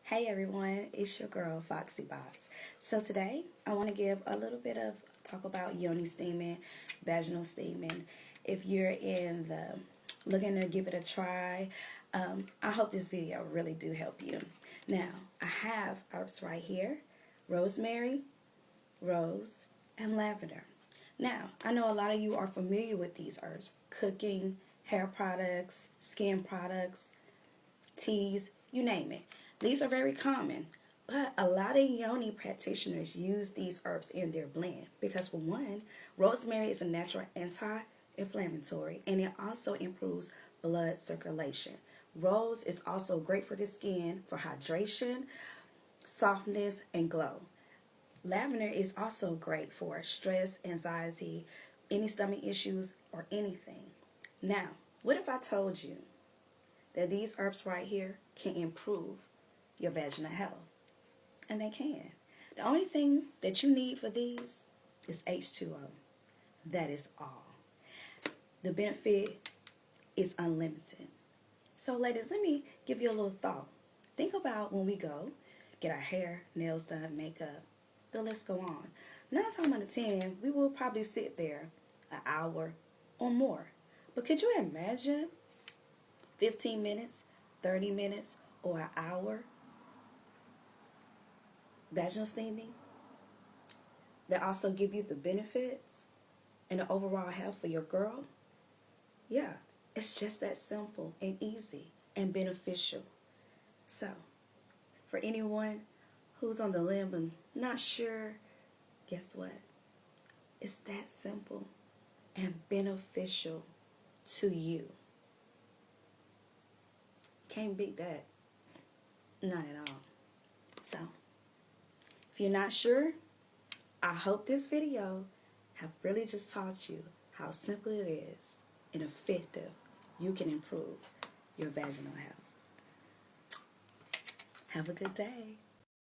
Hey everyone, it's your girl Foxy Box. So today I want to give a little bit of talk about Yoni steaming, vaginal steaming. If you're in the looking to give it a try, I hope this video really do help you. Now I have herbs right here: rosemary, rose, and lavender. Now I know a lot of you are familiar with these herbs: cooking, hair products, skin products, teas, you name it. These are very common, but a lot of Yoni practitioners use these herbs in their blend because, for one, rosemary is a natural anti-inflammatory and it also improves blood circulation. Rose is also great for the skin for hydration, softness, and glow. Lavender is also great for stress, anxiety, any stomach issues, or anything. Now, what if I told you that these herbs right here can improve your vaginal health? And they can. The only thing that you need for these is H2O. That is all. The benefit is unlimited. So ladies, let me give you a little thought. Think about when we go get our hair, nails done, makeup, the list go on. 9 times out of 10, we will probably sit there an hour or more. But could you imagine 15 minutes, 30 minutes, or an hour vaginal steaming that also give you the benefits and the overall health for your girl? Yeah, it's just that simple and easy and beneficial. So, for anyone who's on the limb and not sure, guess what? It's that simple and beneficial to you. Can't beat that. Not at all. So, if you're not sure, I hope this video have really just taught you how simple it is and effective you can improve your vaginal health. Have a good day.